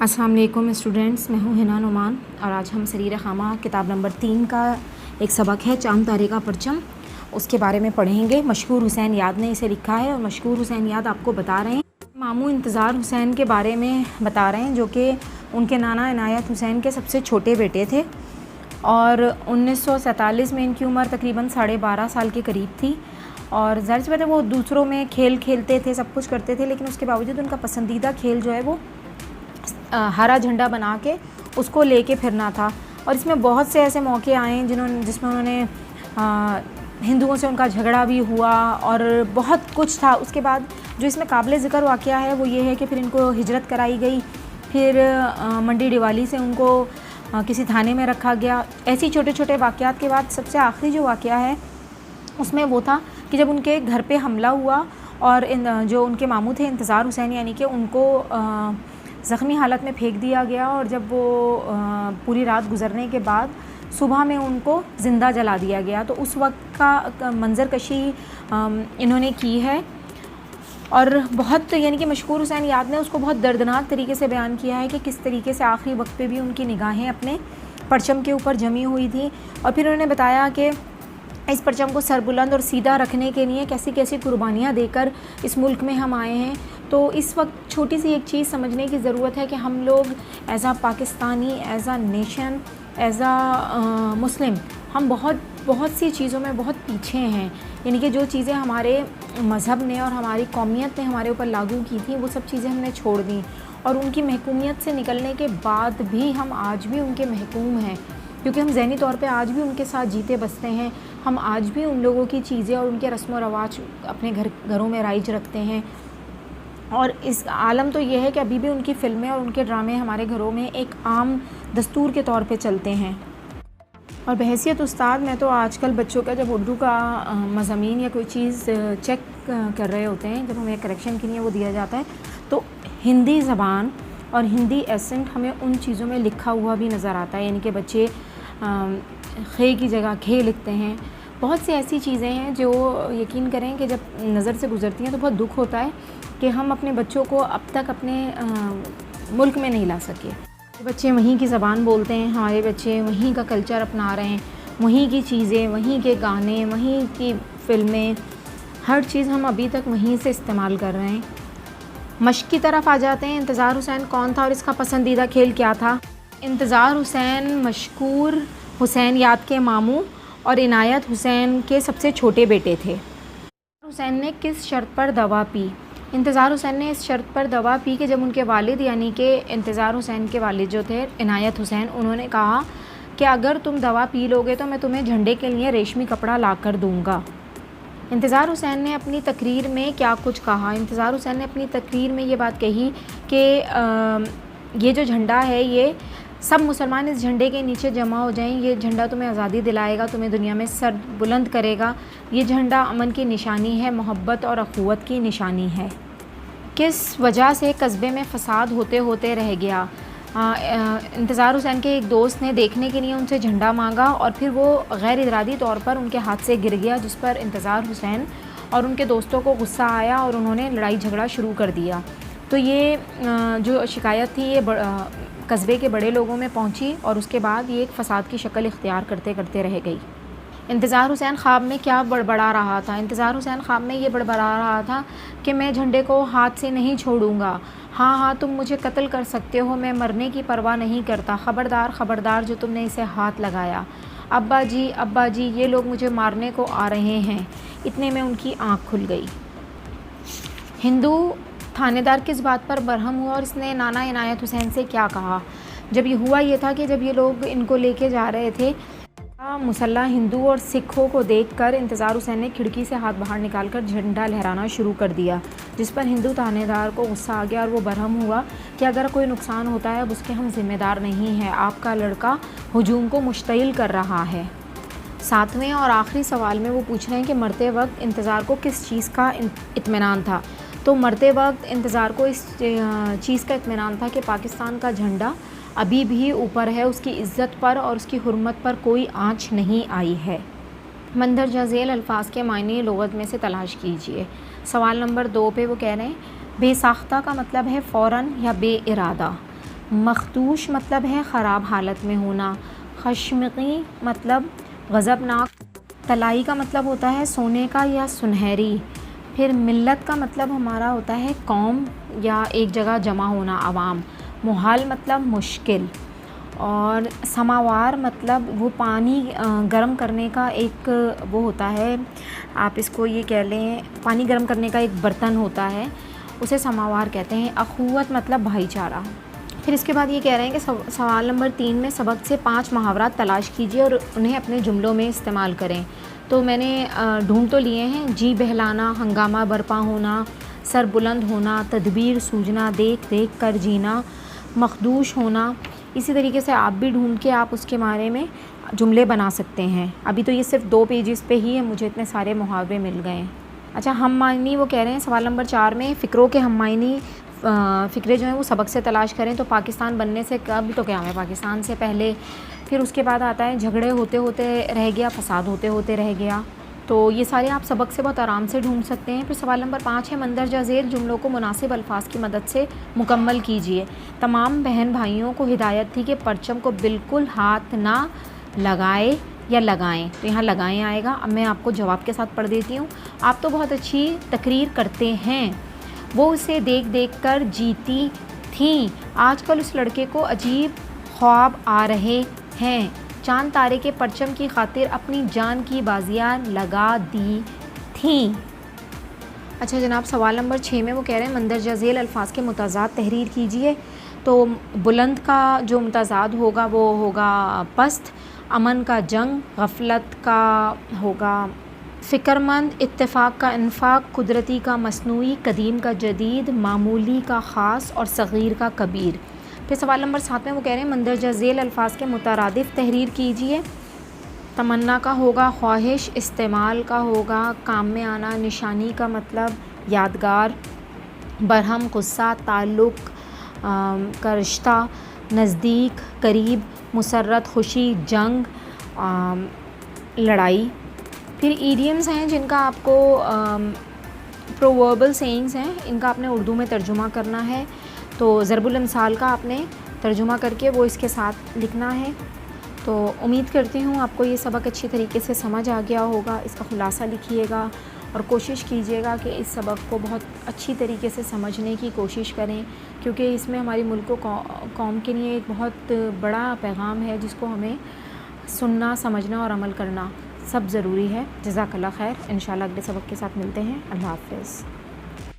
السلام علیکم اسٹوڈنٹس، میں ہوں ہنا نعمان اور آج ہم سریر خامہ کتاب نمبر 3 کا ایک سبق ہے چاند تارے کا پرچم، اس کے بارے میں پڑھیں گے۔ مشکور حسین یاد نے اسے لکھا ہے اور مشکور حسین یاد آپ کو بتا رہے ہیں ماموں انتظار حسین کے بارے میں بتا رہے ہیں، جو کہ ان کے نانا عنایت حسین کے سب سے چھوٹے بیٹے تھے اور 1947 میں ان کی عمر تقریباً 12.5 سال کے قریب تھی۔ اور ظاہر سی بات ہے وہ دوسروں میں کھیل کھیلتے تھے، سب کچھ کرتے تھے، لیکن اس کے باوجود ان کا پسندیدہ کھیل جو ہے وہ ہرا جھنڈا بنا کے اس کو لے کے پھرنا تھا۔ اور اس میں بہت سے ایسے موقع آئے ہیں جس میں انہوں نے ہندوؤں سے ان کا جھگڑا بھی ہوا اور بہت کچھ تھا۔ اس کے بعد جو اس میں قابل ذکر واقعہ ہے وہ یہ ہے کہ پھر ان کو ہجرت کرائی گئی، پھر منڈی ڈیوالی سے ان کو کسی تھانے میں رکھا گیا۔ ایسی چھوٹے چھوٹے واقعات کے بعد سب سے آخری جو واقعہ ہے اس میں وہ تھا کہ جب ان کے گھر پہ حملہ ہوا اور جو ان کے ماموں تھے انتظار حسین، یعنی کہ ان کو زخمی حالت میں پھینک دیا گیا، اور جب وہ پوری رات گزرنے کے بعد صبح میں ان کو زندہ جلا دیا گیا۔ تو اس وقت کا منظر کشی انہوں نے کی ہے اور بہت، یعنی کہ مشکور حسین یاد نے اس کو بہت دردناک طریقے سے بیان کیا ہے کہ کس طریقے سے آخری وقت پہ بھی ان کی نگاہیں اپنے پرچم کے اوپر جمی ہوئی تھیں، اور پھر انہوں نے بتایا کہ اس پرچم کو سربلند اور سیدھا رکھنے کے لیے کیسی کیسی قربانیاں دے کر اس ملک میں ہم آئے ہیں۔ تو اس وقت چھوٹی سی ایک چیز سمجھنے کی ضرورت ہے کہ ہم لوگ as a Pakistani, as a nation, as a Muslim, ہم بہت سی چیزوں میں بہت پیچھے ہیں۔ یعنی کہ جو چیزیں ہمارے مذہب نے اور ہماری قومیت نے ہمارے اوپر لاگو کی تھیں وہ سب چیزیں ہم نے چھوڑ دیں، اور ان کی محکومیت سے نکلنے کے بعد بھی ہم آج بھی ان کے محکوم ہیں، کیونکہ ہم ذہنی طور پہ آج بھی ان کے ساتھ جیتے بستے ہیں۔ ہم آج بھی ان لوگوں کی چیزیں اور ان کے رسم و رواج اپنے گھروں میں رائج رکھتے ہیں، اور اس عالم تو یہ ہے کہ ابھی بھی ان کی فلمیں اور ان کے ڈرامے ہمارے گھروں میں ایک عام دستور کے طور پہ چلتے ہیں۔ اور بحیثیت استاد، میں تو آج کل بچوں کا جب اردو کا مضامین یا کوئی چیز چیک کر رہے ہوتے ہیں، جب ہمیں کریکشن کے لیے وہ دیا جاتا ہے، تو ہندی زبان اور ہندی ایسنٹ ہمیں ان چیزوں میں لکھا ہوا بھی نظر آتا ہے، یعنی کہ بچے خے کی جگہ کھے لکھتے ہیں۔ بہت سی ایسی چیزیں ہیں جو یقین کریں کہ جب نظر سے گزرتی ہیں تو بہت دکھ ہوتا ہے کہ ہم اپنے بچوں کو اب تک اپنے ملک میں نہیں لا سکے۔ بچے وہیں کی زبان بولتے ہیں، ہمارے بچے وہیں کا کلچر اپنا رہے ہیں، وہیں کی چیزیں، وہیں کے گانے، وہیں کی فلمیں، ہر چیز ہم ابھی تک وہیں سے استعمال کر رہے ہیں۔ مشق کی طرف آ جاتے ہیں۔ انتظار حسین کون تھا اور اس کا پسندیدہ کھیل کیا تھا؟ انتظار حسین مشکور حسین یاد کے ماموں اور عنایت حسین کے سب سے چھوٹے بیٹے تھے۔ حسین نے کس شرط پر دوا پی؟ انتظار حسین نے اس شرط پر دوا پی کہ جب ان کے والد، یعنی کہ انتظار حسین کے والد جو تھے عنایت حسین، انہوں نے کہا کہ اگر تم دوا پی لو گے تو میں تمہیں جھنڈے کے لیے ریشمی کپڑا لا کر دوں گا۔ انتظار حسین نے اپنی تقریر میں کیا کچھ کہا؟ انتظار حسین نے اپنی تقریر میں یہ بات کہی کہ یہ جو جھنڈا ہے، یہ سب مسلمان اس جھنڈے کے نیچے جمع ہو جائیں، یہ جھنڈا تمہیں آزادی دلائے گا، تمہیں دنیا میں سر بلند کرے گا، یہ جھنڈا امن کی نشانی ہے، محبت اور اخوت کی نشانی ہے۔ کس وجہ سے قصبے میں فساد ہوتے ہوتے رہ گیا؟ انتظار حسین کے ایک دوست نے دیکھنے کے لیے ان سے جھنڈا مانگا اور پھر وہ غیر ارادی طور پر ان کے ہاتھ سے گر گیا، جس پر انتظار حسین اور ان کے دوستوں کو غصہ آیا اور انہوں نے لڑائی جھگڑا شروع کر دیا۔ تو یہ جو شکایت تھی یہ قصبے کے بڑے لوگوں میں پہنچی اور اس کے بعد یہ ایک فساد کی شکل اختیار کرتے کرتے رہ گئی۔ انتظار حسین خواب میں کیا بڑبڑا رہا تھا؟ انتظار حسین خواب میں یہ بڑبڑا رہا تھا کہ میں جھنڈے کو ہاتھ سے نہیں چھوڑوں گا، ہاں ہاں تم مجھے قتل کر سکتے ہو، میں مرنے کی پرواہ نہیں کرتا، خبردار خبردار جو تم نے اسے ہاتھ لگایا، ابا جی یہ لوگ مجھے مارنے کو آ رہے ہیں۔ اتنے میں ان کی آنکھ کھل گئی۔ ہندو تھانے دار کس بات پر برہم ہوا اور اس نے نانا عنایت حسین سے کیا کہا؟ جب یہ ہوا یہ تھا کہ جب یہ لوگ ان کو لے کے جا رہے تھے، مسلح ہندو اور سکھوں کو دیکھ کر انتظار حسین نے کھڑکی سے ہاتھ باہر نکال کر جھنڈا لہرانا شروع کر دیا، جس پر ہندو تھانے دار کو غصہ آ گیا اور وہ برہم ہوا کہ اگر کوئی نقصان ہوتا ہے اب اس کے ہم ذمہ دار نہیں ہیں، آپ کا لڑکا ہجوم کو مشتعل کر رہا ہے۔ 7ویں اور آخری سوال میں وہ پوچھ رہے ہیں کہ مرتے وقت انتظار کو کس چیز کا اطمینان تھا؟ تو مرتے وقت انتظار کو اس چیز کا اطمینان تھا کہ پاکستان کا جھنڈا ابھی بھی اوپر ہے، اس کی عزت پر اور اس کی حرمت پر کوئی آنچ نہیں آئی ہے۔ مندرجہ ذیل الفاظ کے معنی لغت میں سے تلاش کیجیے۔ سوال نمبر 2 پہ وہ کہہ رہے ہیں بے ساختہ کا مطلب ہے فوراً یا بے ارادہ۔ مخدوش مطلب ہے خراب حالت میں ہونا، خشمقی مطلب غضبناک، طلائی کا مطلب ہوتا ہے سونے کا یا سنہری، پھر ملت کا مطلب ہمارا ہوتا ہے قوم یا ایک جگہ جمع ہونا، عوام، محال مطلب مشکل، اور سماوار مطلب وہ پانی گرم کرنے کا ایک وہ ہوتا ہے، آپ اس کو یہ کہہ لیں پانی گرم کرنے کا ایک برتن ہوتا ہے، اسے سماوار کہتے ہیں۔ اخوت مطلب بھائی چارہ۔ پھر اس کے بعد یہ کہہ رہے ہیں کہ سوال نمبر 3 میں سبق سے 5 محاورات تلاش کیجیے اور انہیں اپنے جملوں میں استعمال کریں۔ تو میں نے ڈھونڈ تو لیے ہیں، جی بہلانا، ہنگامہ برپا ہونا، سر بلند ہونا، تدبیر سوجنا، دیکھ دیکھ کر جینا، مخدوش ہونا۔ اسی طریقے سے آپ بھی ڈھونڈ کے آپ اس کے بارے میں جملے بنا سکتے ہیں۔ ابھی تو یہ صرف 2 پیجز پہ ہی ہے، مجھے اتنے سارے محاورے مل گئے ہیں۔ اچھا، ہم معنی وہ کہہ رہے ہیں سوال نمبر 4 میں فکروں کے ہم معنی فکرے جو ہیں وہ سبق سے تلاش کریں۔ تو پاکستان بننے سے قبل تو قیام پاکستان سے پہلے، پھر اس کے بعد آتا ہے جھگڑے ہوتے ہوتے رہ گیا، فساد ہوتے ہوتے رہ گیا۔ تو یہ سارے آپ سبق سے بہت آرام سے ڈھونڈ سکتے ہیں۔ پھر سوال نمبر 5 ہے مندرجہ ذیل جملوں کو مناسب الفاظ کی مدد سے مکمل کیجیے۔ تمام بہن بھائیوں کو ہدایت تھی کہ پرچم کو بالکل ہاتھ نہ لگائے یا لگائیں، تو یہاں لگائیں آئے گا۔ اب میں آپ کو جواب کے ساتھ پڑھ دیتی ہوں۔ آپ تو بہت اچھی تقریر کرتے ہیں، وہ اسے دیکھ دیکھ کر جیتی تھیں۔ آج کل اس لڑکے کو عجیب خواب آ رہے ہیں، چاند تارے کے پرچم کی خاطر اپنی جان کی بازیاں لگا دی تھیں۔ اچھا جناب، سوال نمبر 6 میں وہ کہہ رہے ہیں مندرجہ ذیل الفاظ کے متضاد تحریر کیجیے۔ تو بلند کا جو متضاد ہوگا وہ ہوگا پست، امن کا جنگ، غفلت کا ہوگا فکر مند، اتفاق کا انفاق، قدرتی کا مصنوعی، قدیم کا جدید، معمولی کا خاص اور صغیر کا کبیر۔ پھر سوال نمبر 7 میں وہ کہہ رہے ہیں مندرجہ ذیل الفاظ کے مترادف تحریر کیجیے۔ تمنا کا ہوگا خواہش، استعمال کا ہوگا کام میں آنا، نشانی کا مطلب یادگار، برہم غصہ، تعلق کا رشتہ، نزدیک، قریب، مسرت خوشی، جنگ، لڑائی۔ پھر ایڈیمز ہیں جن کا آپ کو پرووربل سینگز ہیں، ان کا آپ نے اردو میں ترجمہ کرنا ہے۔ تو ضرب الامثال کا آپ نے ترجمہ کر کے وہ اس کے ساتھ لکھنا ہے۔ تو امید کرتی ہوں آپ کو یہ سبق اچھی طریقے سے سمجھ آ گیا ہوگا۔ اس کا خلاصہ لکھیے گا اور کوشش کیجیے گا کہ اس سبق کو بہت اچھی طریقے سے سمجھنے کی کوشش کریں، کیونکہ اس میں ہماری ملک و قوم کے لیے ایک بہت بڑا پیغام ہے جس کو ہمیں سننا، سمجھنا اور عمل کرنا سب ضروری ہے۔ جزاک اللہ خیر۔ انشاءاللہ اگلے سبق کے ساتھ ملتے ہیں۔ اللہ حافظ۔